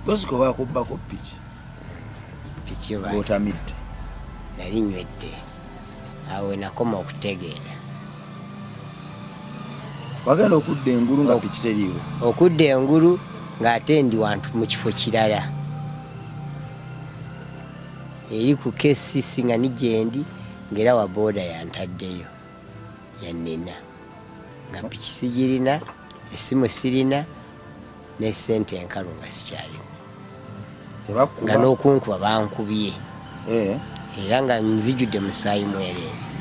Bosco bakubbako piki. Piki oba otamidde. Nali nywedde. Awe nakoma okutegeera. Wagenda okudda engulu nga piki teriiwo. Okudda engulu ng'ate ndi wantu mu kifo kirala. Eri ku KCC nga nigyendi ngera wa boda yantaddeyo. Yannina. Nga piki sigirina, essimu sirina, ne ssente enkalu nga sikyalina. Nga n'okunkuba bankubye. Era nga nzijudde musaayi mwereere.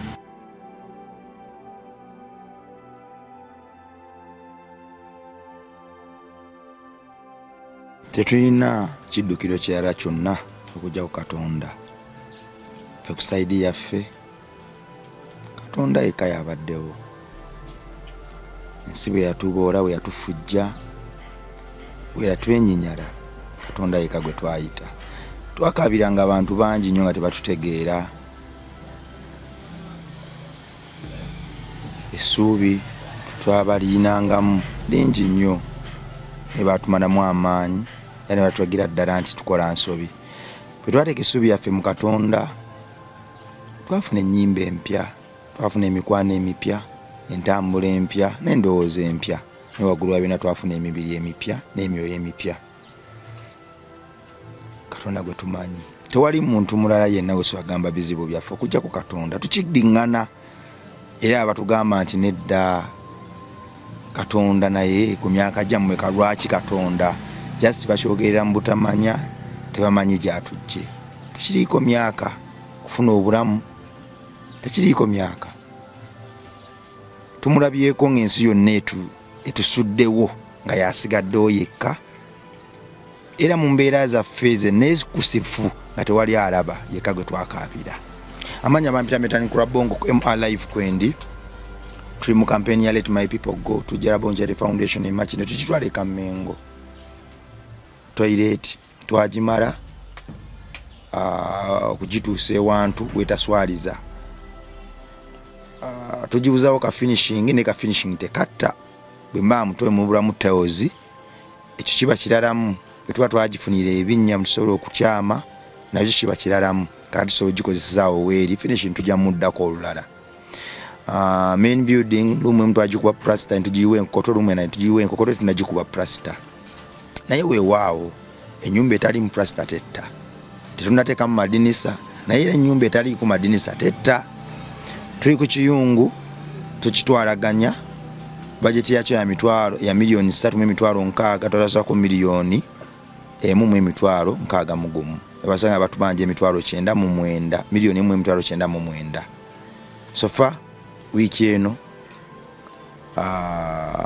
Tetulina kiddukiro kirala kyonna okujja ku Katonda. Ffe ku saidi yaffe Katonda yekka yabaddewo. Ensi bwe yatuboola, bwe yatufujja, bwe yatwenyinyala, Katonda yekka gwe twayita. Twakabiranga abantu bangi nnyo nga tebatutegeera. Essuubi twabaliinangamu lingi nnyo ne batumanamu amaanyi era ne batulagira ddala nti tukola nsobi. Bwe twateeka essuubi yaffe mu Katonda, twafuna ennyimba empya, twafuna emikwano emipya, entambula empya n'endowooza empya. Ne waggulu wa byonna twafuna emibiri emipya n'emyoyo emipya. Katonda gwe tumanyi. Tewali muntu mulala yenna gwe twagamba bizibu byaffe okujja ku Katonda. Tukiddiŋŋana era abatugamba nti nedda Katonda naye ku myaka gyammwe kalwaki Katonda just bakyogerera mu butamanya, tebamanyi gyatujje. Tekiriiko myaka kufuna obulamu, tekiriiko myaka. Tumulabyeko ng'ensi yonna etusuddewo nga yasigaddewo yekka, era mu mbeera zaffe ezeneekusifu nga tewali alaba, yekka gwe twakaabira. Amanya bampita Metani Kurabongo MRLife kwendi. Tuli mu kampeni ya Let My People Go. Tujja Bonjere Foundation e Machine tukitwala e Kamengo. Toilet twagimala okugituusa ewantu wetaswaliza. Tugibuzawo ka finishing ne ka finishing tekatta. Bwe mbaa mutoe mu bulamu taozi. Ekyo kiba kiralamu. Bwe tuba twagifunira ebinnya musobola okukyama nakyo kiba kiralamu. Kati so gikozesaawo weeri finishing tujja muddako olulala. Main building lumwe mtu ajikuba plaster ntujiwe enkoto lumwe na tujiwe enkoto tunajikuba plaster. Naye weewaawo ennyumba etali mu plaster tetta. Tetunateeka mu madinisa naye era ennyumba etali ku madinisa tetta. Tuli ku kiyungu tukitwalaganya budget yakyo ya milioni 3.6 twasako milioni 1.6 abasanga batubanje emitwalo 9 milioni 1.9. Sofa wiki eno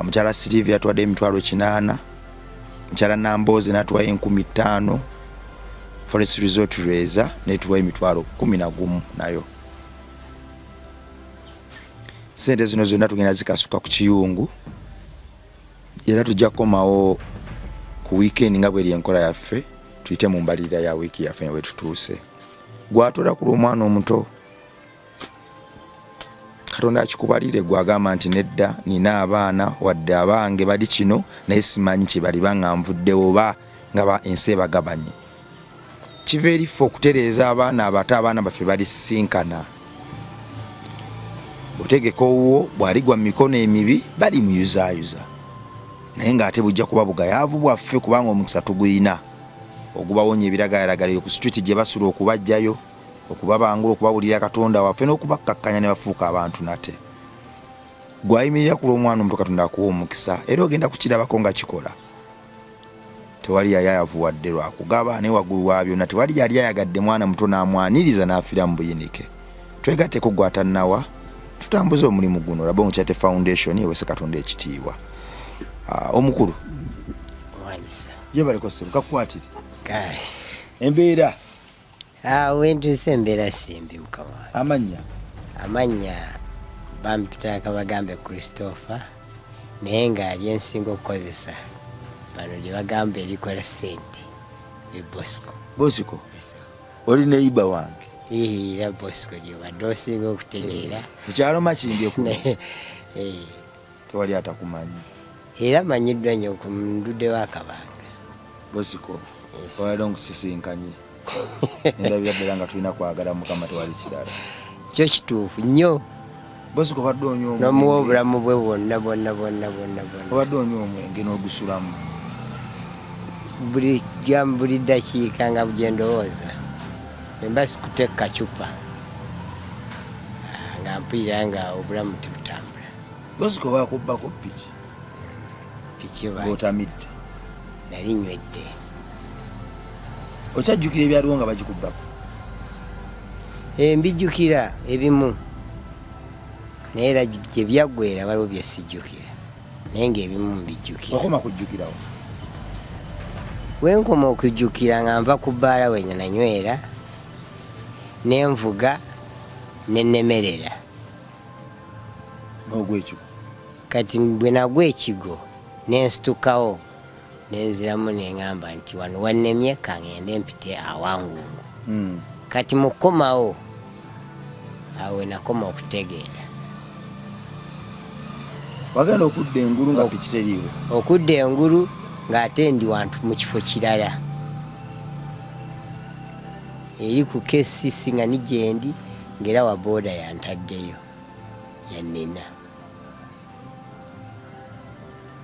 mchala Silvia tuwade emitwalo 8, mchala Namboze natuwa 15, Forest Resort Reza netuwa emitwalo 11 nayo. Sente zino zonna tugenda zikasuka ku kiyungu era tujja komawo ku weekend nga bweri enkola yaffe tuyite mu mbalirira ya wiki yaffe we tutuuse. Gwatola ku omwana omuto Katonda akikubalire gwagamba nti nedda nina abaana wadde abange bali kino naye simanyi kye bali banga nvuddewo ba nga ensi bagabanye. Kiva erifo okutereeza abaana abato abaana baffe bali sinkana. Butegeko wo bwaligwa mikono emibi bali muyuzaayuza. Naye ng'ate bujja kuba bugayaavu bwaffe kubanga omukisa tuguyina. Ogubawonya ebiragalalagala ku street gye basula okubajjayo, okubabangula, okubabulira Katonda waffe n'okubakkakkanya ne bafuuka abantu nate. Gwayimirira ku lw'omwana omuto Katonda akuwa omukisa era ogenda kukirabako nga kikola. Tewali yayaavu wadde lwakugaba ne waggulu wa byonna tewali yali ayagadde mwana muto n'amwaniriza n'afiira mu buyinike. Twegatteko gwatannawa tutambuze omulimu guno Rabongo Charity Foundation ewese Katonda ekitiibwa. Omukulu wanisa je baliko seruka kwatire kai embeera wentu sembera simbi mukama. Amanya bampita bagambe Christopher naye ng'ali ensinga okukozesa bano gye bagamba erikola sente Bosco. Oli neiba wange Era Bosco lyo badde osinga okutegeera mukyalo Makindye ku tewali atakumanyi. Era manyiddwa nnyo ku Ndudde wa Kabanga. Bosiko wali nkusisinkanye ndabira ddala nga tulina kwagala Mukama tewali kirala. Kyo kituufu nnyo. Bosiko badde onywa N'omuwa obulamu bwe bwonna. Obadde onywa omwenge n'ogusulamu buli ddakiika nga bwe ndowooza mba sikute kacupa nga mpulira nga obulamu tebutambula. Bosiko bakubbako piki otamidde nali nywedde. Okyajjukira ebyaliwo nga bagikubbako? Mbijjukira ebimu naye era gye byaggwera waliwo bye sijjukira naye ng'ebimu mbijjukira. Okoma kujjukirawo? Wenkoma okujjukira nga nva ku bbaala wenya nanywera nenvuga nenemerera n'ogwekigo. Kati bwe nagwa ekigo nensitukawo nenziramu neŋŋamba nti wano wannemye kaŋŋende mpite awangungu. Kati mukomawo awe nakoma okutegeera. Wagenda okudda engulu nga piki teriiwo? Okudda engulu ng'ate ndi wantu mu kifo kirala eri ku KCC nga ni gyendi ng'era wa booda yantaddeyo yannina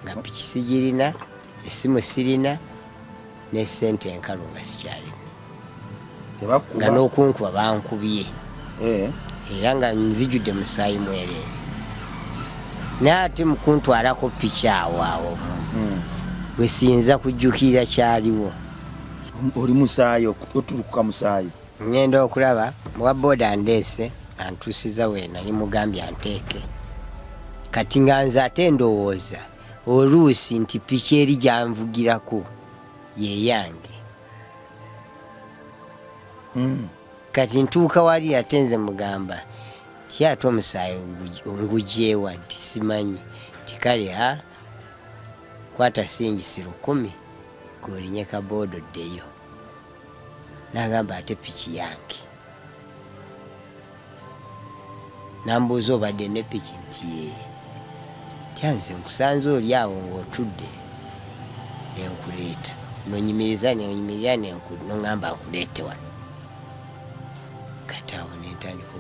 nga piki sigirina, essimu sirina ne ssente enkalu nga sikyalina nga n'okunkuba bankubye era nga nzijudde musaayi mwereere. Naye ate mukuntwalako piki awo bwe siyinza kujjukira kyaliwo. Oli musaayi otulukuka musaayi? Ngenda okulaba muwa booda andeese antuusiza we nali mugambye anteeke. Kati nga nze ate ndowooza oluusi nti piki eri gyanvugirako ye yange. Kati ntuuka wali ate nze mugamba ti ate omusaayi ngugyewa nti simanyi ti kale kwata singisi 10 golinye kabooda oddeyo. Nagamba ate piki yange. Nambuuza obadde ne piki nti tyanze nkusanze oli awo ng'otudde nenkuleeta nonyimirira noŋŋamba nkuleete wano. Kati awo nentandika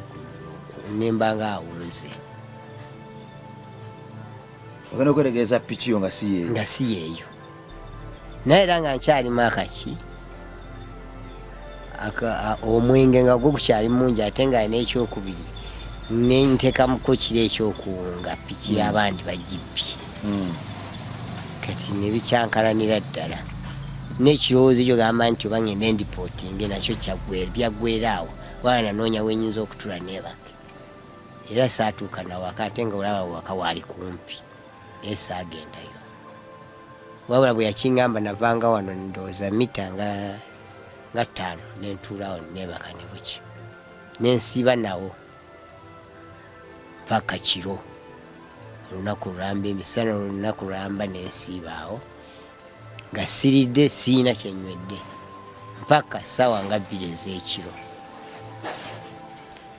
nemba nga awunze. Ogenda okwetegereza piki yo nga si yeeyo naye era nga nkyalimu akaki omwenge nga gwo gukyali mungi ate nga n'ekyokubiri nentekamuko kiri ekyokuwunga piki y'abandi bagibbye. Kati nebikyankalanira ddala n'ekirowoozo ekyo gamba nti oba ngenda endipootinge nakyo byaggweeraawo wala nanoonya wenyinza okutula neebake era saatuuka nawaka ate nga olaba waka waali kumpi naye saagendayo. Wabula bwe yakiŋŋamba navanga wano ndowooza mita nga 5 nentuulaawo neebaka ne buki nensiiba nawo mpaka kiro olunaku lulamba emisana olunaku lulamba nensiibaawo nga siridde siina kyenywedde mpaka ssaawa nga 2 ez'ekiro.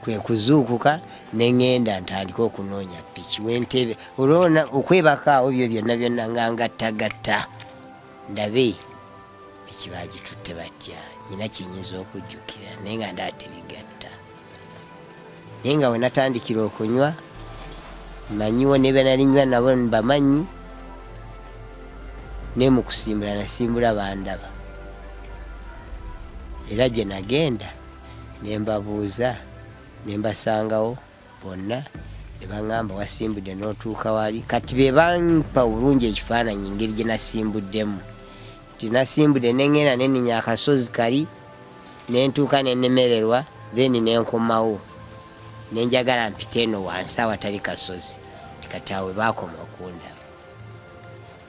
Kwe kuzuukuka neŋŋenda ntandika okunoonya piki wentebe olwona okwebaka awo byo byonna nga ngattagatta ndabe piki bagitutte batya nyina kyenyinza okujjukira naye nga ndaba tebigatta. Naye nga we natandikira okunywa manyiwo ne be nalinywa nabo bamanyi ne mu kusimbula nasimbula bandaba era gye nagenda ne mbabuuza ne mbasangawo bonna ne baŋŋamba wasimbudde n'otuuka wali. Kati be bampa bulungi ekifaananyi engeri gye nasimbuddemu nti nasimbudde neŋŋenda neninya akasozi kali nentuuka nenemererwa then nenkomawo nenjagala mpite eno wansi awatali kasozi kati awe baakoma okundaba.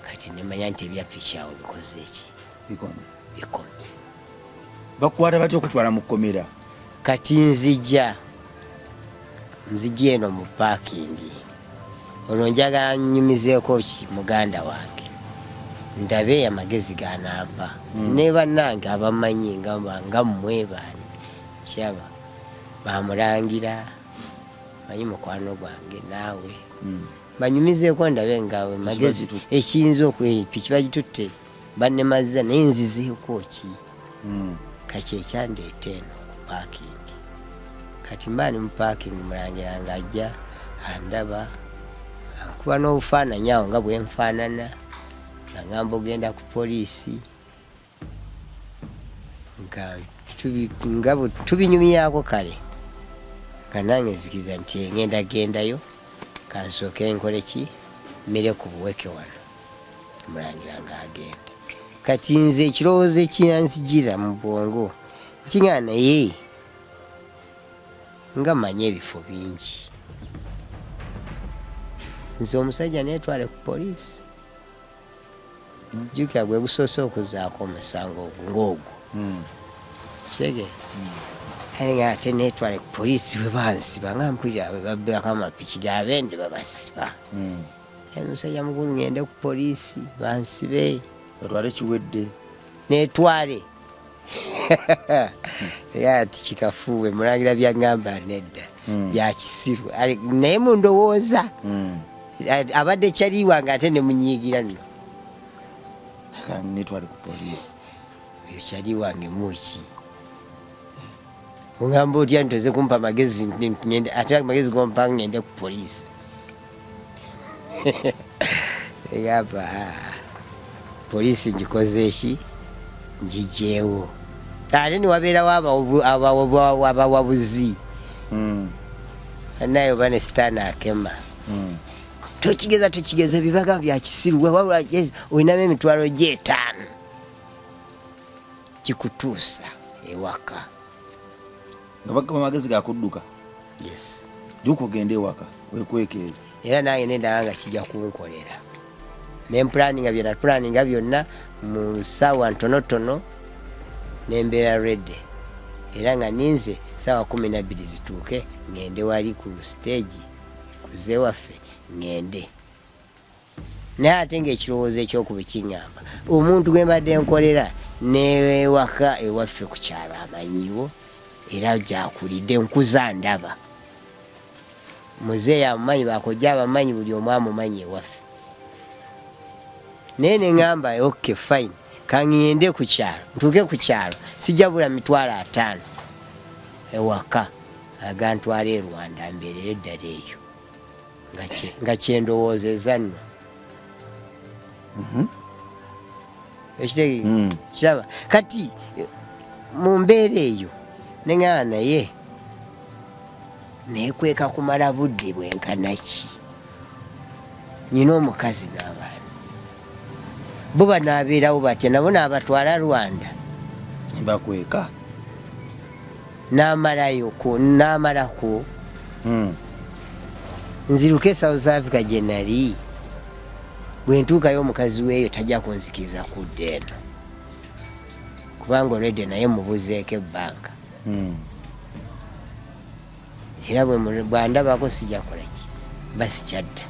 Kati nemanya nti ebya piki awo bikoze eki bikomye. Bakukwata batya okutwala mu kkomera? Kati nzijja eno mu paakingi olwo njagala nnyumizeeko muganda wange ndabe amagezi ganampa ne bannange abamanyi nga mmwe baani kyaba bamulangira manyi mukwano gwange naawe banyumizeeko ndabe ngawe magezi ekiyinza piki bagitutte bannemazza naye nzizeeko ki kaki ekyandeeta eno ku parking kati mbaani mu parking mulangira ng'ajja andaba ankuba n'obufaananyi awo nga bwenfaanana nga ngamba ogenda ku poliisi nga tubinyumyako kale nga nange nzikiriza nti gendayo kansooke nkole ki mmere ku buweke wano mulangira ng'agenda kati nze ekirowoozo ekyansigira mu bwongo kiŋŋa naye nga manye ebifo bingi nze omusajja neetwale ku poliisi jjukira gwe gusoose okuzaako omusango ng'ogwo kege ale nga ate neetwale ku poliisi bwe bansiba nga mpulira babbako amapiki gabende babasiba omusajja mukulu ngende ku poliisi bansibe otwale kiwedde neetwale ati kikafuuwe mulangira byaŋŋamba nedda byakisiru naye mundowooza abadde kyaliwange ate nemunyiigira nno netwale ku poliisi oyo kyaliwange muki ongamba otya ntoze kumpa magezi ate amagezi gompa ngende ku poliisi egamba poliisi ngikoze eki ngijeewo ate niwabeerawo abawabuzi naye oba ne sitaani akema tokigeza bibaga byakisiru wabula olinamu emitwalo gye5 kikutuusa ewaka nga bagamba amagezi gakudduka yes juka ogende ewaka wekwekeeyo era nange nendaba nga kijja kunkolera nempulaninga byonna mu ssaawa ntonotono nembeera redi era nga ninze ssaawa 12 zituuke ngende wali ku stage kuze waffe ngende naye ate ngaekirowoozo ekyokuba kiŋŋamba omuntu gwe mbadde nkolera newaka ewaffe ku kyalo amanyiwo era gyakulidde nkuza ndaba muzeeyi amumanyi bakojja abamanyi buli omu amumanyi ewaffe naye neŋŋamba ok fine kaŋŋende ku kyalo ntuuke ku kyalo sijja bula mitwalo 5 ewaka agantwala e Rwanda mbeerera eddala eyo nga kyendowoozeeza nno ekitegi kiraba kati mu mbeera eyo neŋŋamba naye neekweka kumala budde bwenkanaki nyina omukazi n'abaana bo banaabeerawo batya nabo naabatwala Rwanda bakweka n'amalako nziruke South Africa gye nali bwe ntuukayo omukazi weeyo tajja kunzikiza kudda eno kubanga olwedde naye mubuzeeko ebbanga era bwandabako sijja kolaki basikyadda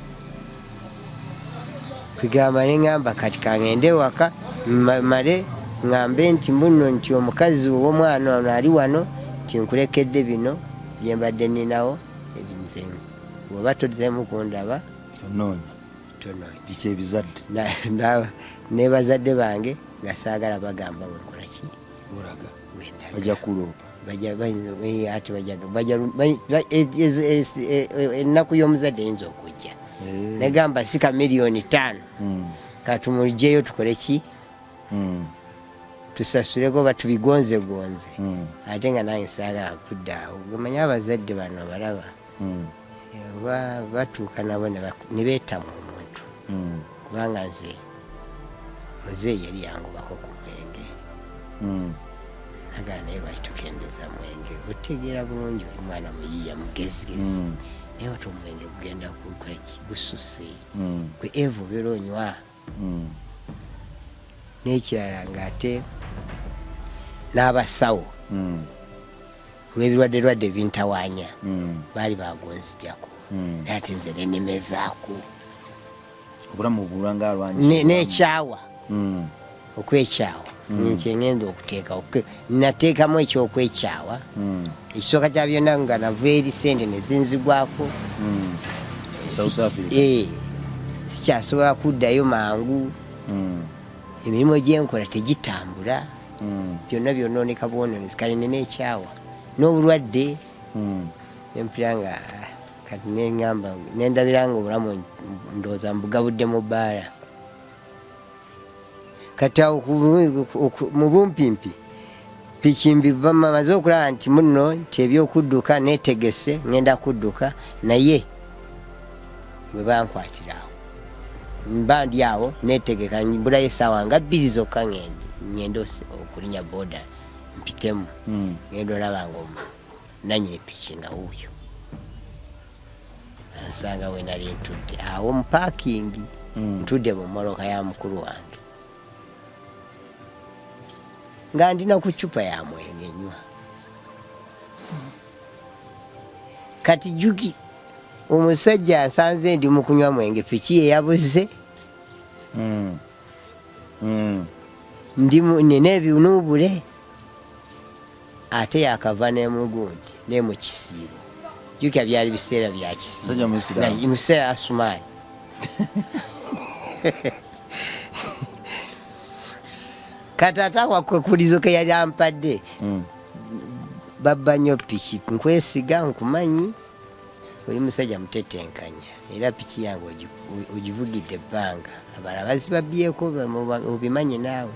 kwegamba neŋŋamba kati kaŋŋende ewaka male ŋŋambe nti mbuno nti omukazi ow'omwana ono ali wano nti nkulekedde bino bye mbadde ninawo ebinzemu oba tozemu kundaba tonoonya ekyebizadde ne bazadde bange nga saagala bagamba wenkolaki olaga bajja kuloopa ennaku y'omuzadde eyinza okujja negamba si ka $5 million katumugjeyo tukole ki tusasuleko batubigonzegonze ate nga nange saagala kuddaawo gemanya abazadde bano balaba batuuka nabo ne beetamu omuntu kubanga nze muzeeyi yali yangobako ku mwenge nagala naye lwaki tokendeza mwenge otegeera bulungi oli mwana muyiiya mugezigezi naye oti omwenge gugenda kukola ki gususe gwe evo obeera onywa n'ekirala ng'ate n'abasawo olw'ebirwadde bintawaanya baali bagonzijjako naye ate nze nenemezaako obulamu bulanga alwanyi n'ekyawa okwekyawa nkyeŋŋenda okuteeka nateekamu ekyokwekyawa ekisooka kya byonna nga nava eri sente ne zinzigwako sikyasobola kuddayo mangu emirimu gyenkola tegitambula byonna byonooneka bwononesi kale nina ekyawa n'obulwadde empira nga kati neŋŋamba nendabira nga obulamu ndowooza mbugabudde mu bbaala kati awo mu bumpimpi pikimbi bamaze okulaba nti muno nti ebyokudduka neetegese ŋŋenda kudduka naye bwe bankwatirawo mba ndi awo neetegeka mbulayo essaawa nga 2 zokka ŋŋenda okulinya boda mpitemu ŋŋenda olaba nga nanyini piki nga wuuyo ansanga we nali ntudde awo mu paakingi ntudde mu mmoloka ya mukulu wange nga ndina ku cupa ya mwenge nywa kati jugi omusajja asanze ndi mu kunywa mwenge piki ye yabuze nina ebinuubule ate yakava nemugundi ne mu kisiibo jukya byali biseera bya kisiibo museera asumaani katata wakwekulizo ke yali ampadde babba nnyo piki nkwesiga nkumanyi oli musajja mutetenkanya era piki yange ogivugidde ebbanga abala bazibabyeko obimanyi naawe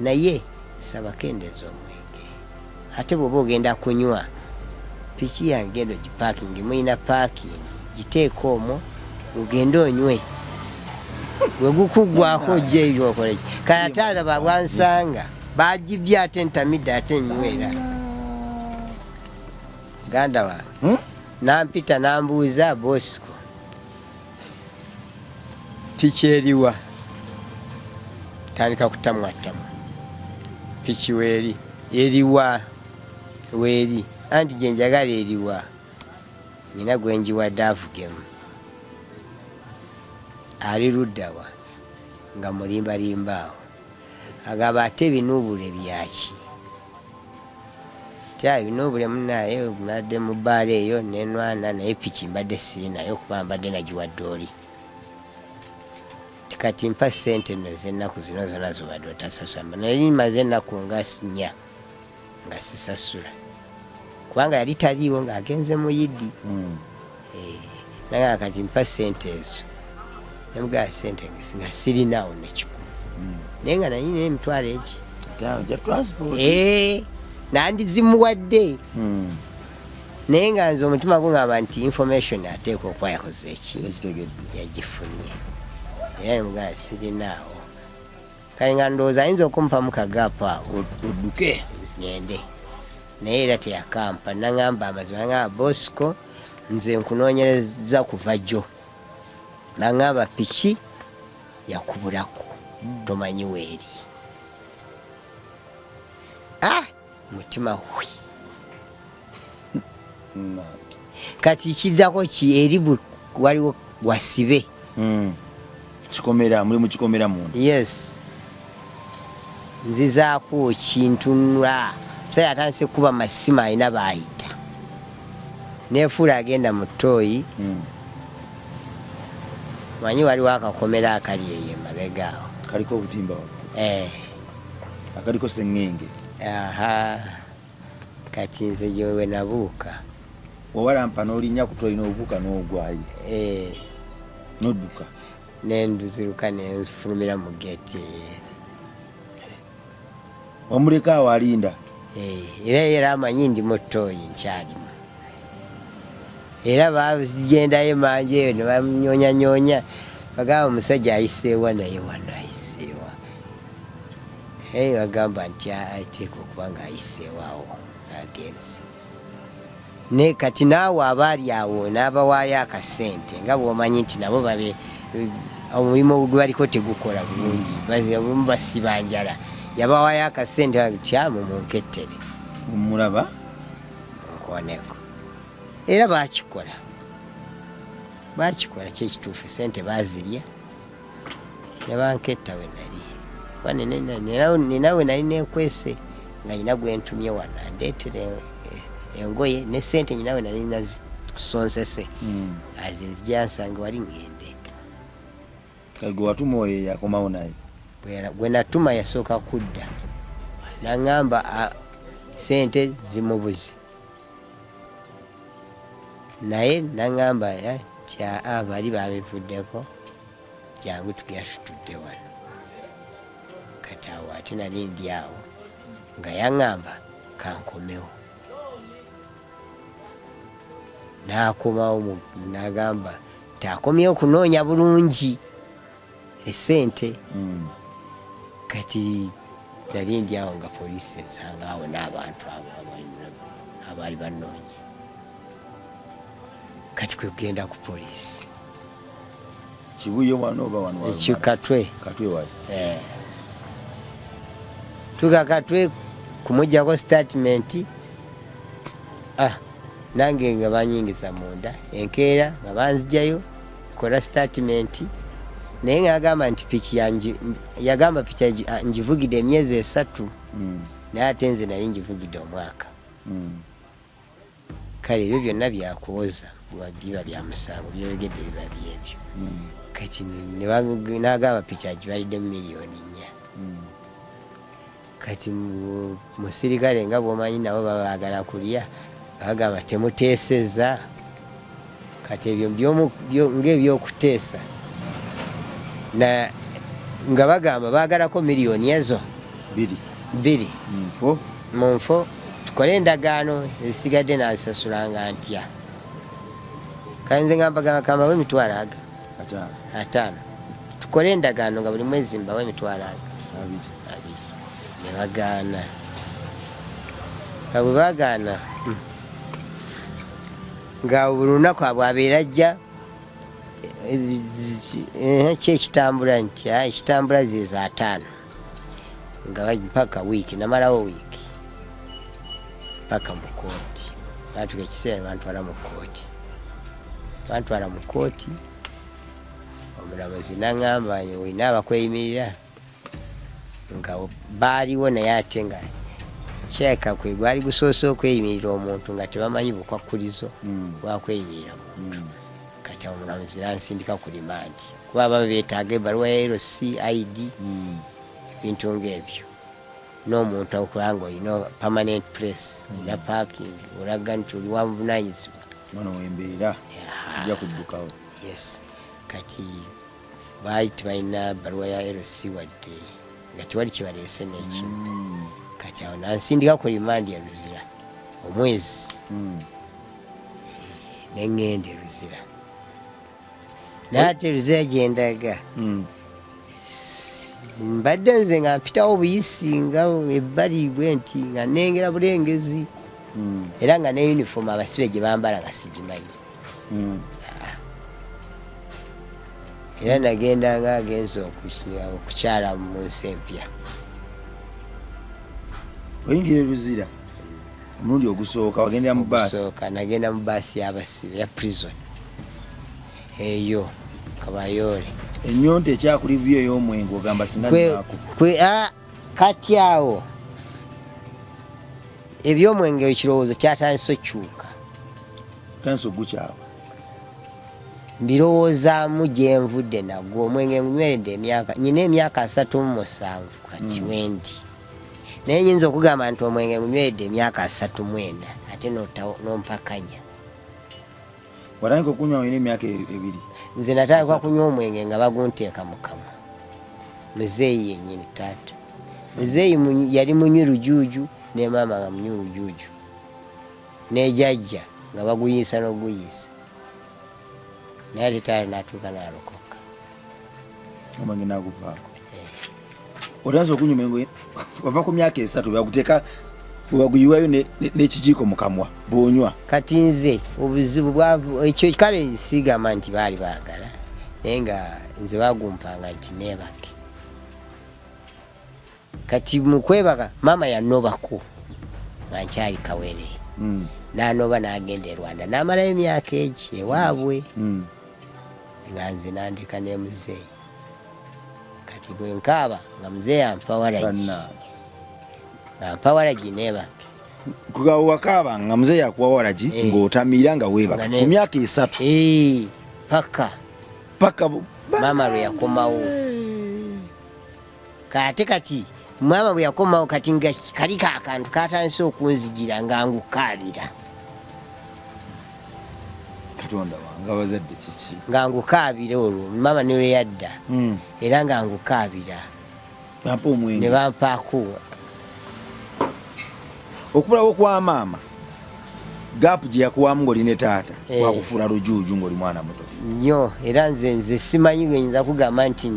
naye saba kendeza omwenge ate bw'oba ogenda kunywa piki yange genda ogipaakingi muyina paakingi giteeka omwo ogende onywe wegukugwako ojjeeyo okoleki kale ate alaba bwansanga bagibye ate ntamidde ate nywera ganda wange nampita nambuuza Bosco piki eriwa tandika kutamwatamwa piki weeri eriwa weeri anti gyenjagala eriwa nina gwenjiwadde avugemu ali luddawa nga mulimbalimba awo agamba ate ebinuubule byaki tya ebinuubule munaye nadde mu bbaala eyo nenwana naye piki mbadde siri nayo kuba mbadde nagiwadde oli kati mpa sente no z'ennaku zino zonna zobadde otasasula naye maze ennaku nga 4 nga sisasula kubanga yali taliiwo ng'agenze mu yiddi naga kati mpa sente ezo nemugaa sente nga sirinaawo nekikumi naye nga nalina emitwalo egi nandizimuwadde naye nga nze omutima gungamba nti information ateeka okuba yakoze eki yagifunye era nemugaa sirinaawo kale nga ndowooza ayinza okumupamu kagaapu awo odduke ngende naye era teyakampa naŋŋamba amazima naŋŋamba Bosco nze nkunoonyereza kuva jjo naŋŋamba piki yakubulako tomanyi weeri mutima hwi kati kizzako ki eri waliwo wasibe kikomera muli mukikomera muntu yes nzizaako kintunula musajja atandise kuba masimu alina baayita neefuula agenda mu ttooyi manyi waliwo akakomera akali eyo emabega awo kaliko obutimba akaliko seŋŋenge kati nze gyewe nabuuka owalampa n'olinnya ku ttooyi n'obuuka n'ogwayo n'odduka nenduziruka nenfulumira mu geeti eyeeri wamuleka awo alinda era amanyi ndi mu ttooyi nkyalimu era bagendayo manje eyo ne bamunyonyanyonya bagamba omusajja ayiseewa naye wano ayiseewa bagamba nti ateeka okuba nga ayiseewaawo agenze ne kati naawe abaali awo n'abawaayo akasente nga bw'omanyi nti nabo babe omulimu gwe baliko tegukola bulungi bazimu basiba njala yabawaayo akasente tyamu munkettere mulaba nkoneko era bakikola kyekituufu sente bazirya ne banketta we nali ninawe nali nekwese nga nyina gwentumye wano andeetere engoye ne sente nyinawe nali nazisonsese azinzija nsanga wali ngende kagwe watuma oyo yakomawo naye gwe natuma yasooka kudda naŋŋamba sente zimubuze naye naŋŋamba nti bali babivuddeko jangu tugera tutudde wano kati awo ate nali ndi awo nga yaŋŋamba kankomewo n'akomawo n'agamba nti akomyewo kunoonya bulungi esente kati nali ndi awo nga poliisi ensanga awo n'abantu abaali banoonya kati kwe kugenda ku poliisi Kibuye wano oba wano ekikatwe wali tukakatwe kumujjako statement nange nga banyingiza munda enkeera nga banzijayo kola statement naye ng'agamba nti piki yagamba piki njivugidde emyezi 3 naye ate nze nali njivugidde omwaka kale ebyo byonna byakuwoza biba bya musango byoyogedde biba byebyo kati n'agamba piki agibalidde $1 million 4 kati musirikale nga bwomanyi nabo babaagala kulya agamba temuteeseza kati ebyo ng'ebyokuteesa nga bagamba baagalako miliyoni ezo 2 munfo tukole endagaano ezisigadde nazisasulanga ntya kanze ngamba kambawe emitwalo 5 tukole endagaano nga buli mwezi mbawe emitwalo 2 ne bagaana nga bwe bagaana nga buli lunaku abwe abeera ajja kyekitambula nti ekitambula ze za 5 nga mpaka wiiki namalawo wiiki mpaka mu kooti batuka ekiseera bantwala mu kooti omulamuzi naŋŋamba olina abakweyimirira nga baaliwo naye ate nga kyeka kwe gwali gusoose okweyimirira omuntu nga tebamanyi bukwakkulizo bwakweyimirira muntu kati omulamuzi nansindika ku rimandi kuba baba beetaaga ebbaluwa ya LCID ebintu ng'ebyo n'omuntu okulanga olina permanent place olina parking olaga nti oli wamuvunanyizibwa mwana wembeera ojja kuddukawo yes kati baali tebalina bbaluwa ya LC wadde nga tewali kibaleese n'ekimu kati awo nansindika ku rimandi ya Luzira omwezi neŋŋenda e Luzira naate Luzira gyendaga mbadde nze nga mpitawo buyisi nga ebbali bwe nti nga nengera bulengezi era nga ne uniform abasibe gye bambala nga sigimanyi era nagenda nga agenza okukyala mu nsi empya oyingira Luzira omulundi ogusooka wagendera mu baasi nagenda mu baasi y'abasibe ya prison eyo Kabayole ennyonta ekyakulibye ey'omwenge ogamba sinanaako kati awo ebyomwenge ekirowoozo kyatandise okyuka tandise ogukyawa mbirowoozaamu gye nvudde nagwo omwenge ngunyweredde nyina emyaka 37 kati wendi naye nyinza okugamba nti omwenge ngunyweredde emyaka 34 ate nompakanya watandika okunywa olina emyaka 2 nze natandika kunywa omwenge nga bagunteeka mu kamwa muzeeyi yennyini taata muzeeyi yali munywi lujuuju ne maama nga munywi lujuuju ne jjajja nga baguyiisa n'oguyiisa naye ate taata n'atuuka n'alokoka omwenge n'aguvaako otandise okunywa omwenge wava ku myaka 3 baguteeka waguyiwayo n'ekijiiko mu kamwa bw'onywa kati nze obuzibu ekyo kale sigamba nti baali baagala naye nga nze bagumpanga nti neebake kati mu kwebaka maama yanobako nga nkyali Kawere n'anoba n'agenda e Rwanda n'amalayo emyaka egi ewaabwe nga nze nandeka ne muzeeyi kati bwe nkaaba nga muzeeyi ampa waragi neebake kugawo wakaaba nga muzeeyi akuwa waragi ng'otamiira nga weebaka ku myaka 3 paka maama lwe yakomawo kati mama bwe yakomawo kati nga kaliko akantu katandise okunzijira nga ngukaabira katonda wange abazadde kiki nga ngukaabira olwo mama ne lwe yadda era nga ngukaabira bampa omwenge ne bampaako okubulawo kwa maama gaapu gye yakuwamu ng'oli ne taata wakufuula lujuuju ng'oli mwana muto nnyo era nze simanyi lwenyinza kugamba nti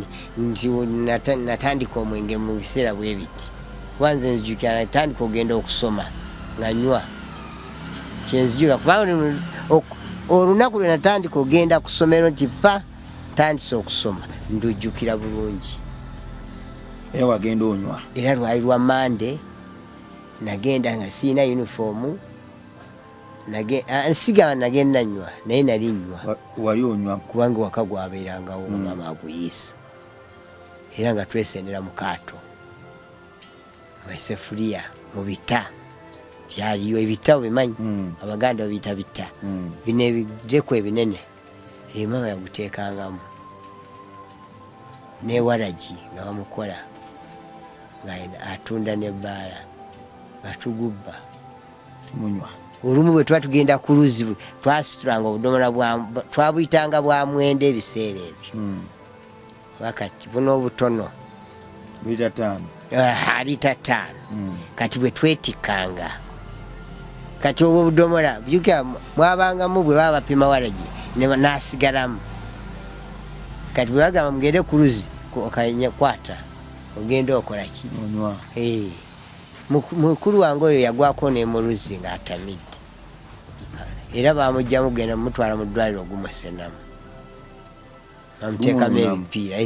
natandika omwenge mu biseera bwe biti kuba nze nzijukira natandika ogenda okusoma nga nywa kyenzijukira kubanga olunaku lwe natandika ogenda ku ssomero nti tandise okusoma ndujjukira bulungi era wagenda onywa era lwali lwa mande nagenda nga siina uniformu sigaba nagenda nywa naye nali nywa wali onywa kubanga waka gwabeerangawo mama aguyisa era nga twesenera mu kaato mwesefuliya mu bita byaliyo ebita bimanyi abaganda babiyita bita bino ebireku ebinene mama yaguteekangamu newaragi nga bamukola nga atunda nebbaala nga tugubba munywa olumu bwe tuba tugenda ku luzzi twasitulanga obudomola twabuyitanga bwa mwenda ebiseera ebyo wakati buno obutono lita 5 kati bwe twetikanga kati obwo obudomola byuka mwabangamu bwe baba bapima waragi nasigalamu kati bwe bagamba mugende ku luzzi okanyakwata ogenda okola ki mukulu wange oyo yagwako ne mu luzzi ng'atamidde era bamugjamu genda mutwala mu ddwaliro ogumusenamu bamuteekamu ebipiira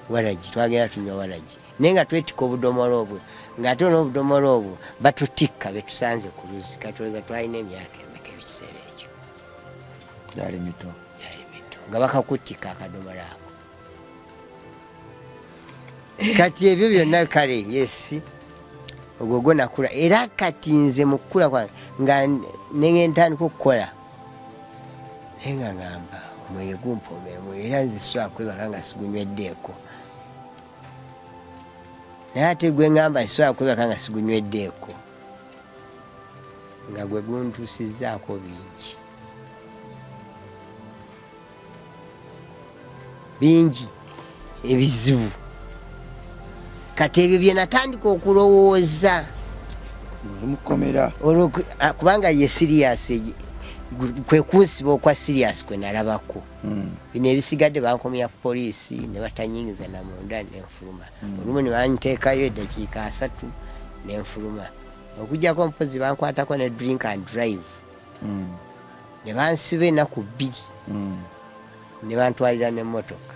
waragi twagenda tunywa waragi naye nga twetika obudomola obwo ng'ate n'obudomola obwo batutikka betusanze ku luzzi katolooza twalina emyaka emeka ebikiseera ekyo gyali mito nga bakakutika akadomola ako kati ebyo byonna kale yesi ogwo nakula era kati nze mu kukula kwange nga nentandika okukola naye nga ngamba omwenge gumpomera era nze sobola kwebaka nga sigunyweddeko naye ate gwe ngamba sobola kwebaka nga sigunyweddeko nga gwe guntuusizzaako bingi ebizibu kati ebyo bye natandika okulowooza mukomera kubanga ye sirias kwe kunsiba okwa sirias kwe nalabako bino ebisigadde bankomya ku poliisi ne batanyingiza namunda nenfuluma olumu ne banteekayo eddakiika 3 nenfuluma okujjako mpozi bankwatako ne drink and drive ne bansiba ennaku 2 ne bantwalira n'emmotoka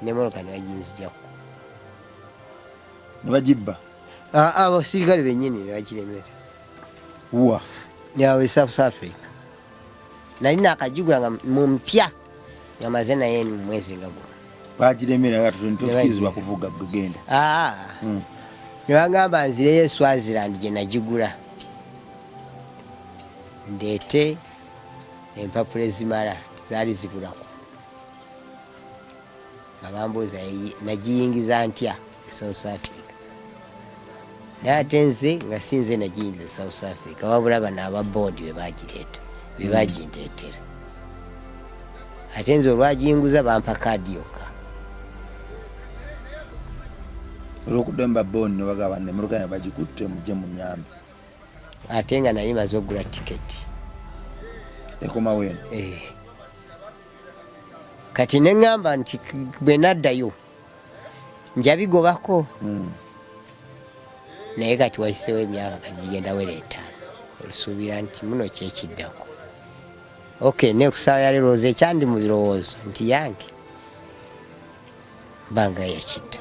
n'emmotoka ne baginzijako ne bagibba abasirikale bennyini ne bagiremera yawe South Africa nali nakagigula nga mumpya nga maze naye mu mwezi nga guno bagiremera tukizibwa kuvuga bugenda ne bagamba nzireyo Swaziland gye nagigula ndeete empapula ezimala zaali zibulako nga bambuuza nagiyingiza ntya e South Africa naye ate nze nga sinze nagiyingiza South Africa wabula bano ababondi bebagindeetera ate nze olwagiyinguza bampa kaadi yokka olwokudamba bondi nebagamba nemmotoka bagikutte mujje mu nyambe ate nga nali maze okugula tiketi ekoma weno kati neŋŋamba nti bwe naddayo njabigobako naye kati wayiseewo emyaka kati gigenda wera 5 olusuubira nti muno kyekiddako ne kusaawa ya leero oze ekyandi mu birowoozo nti yange mbanga yakitta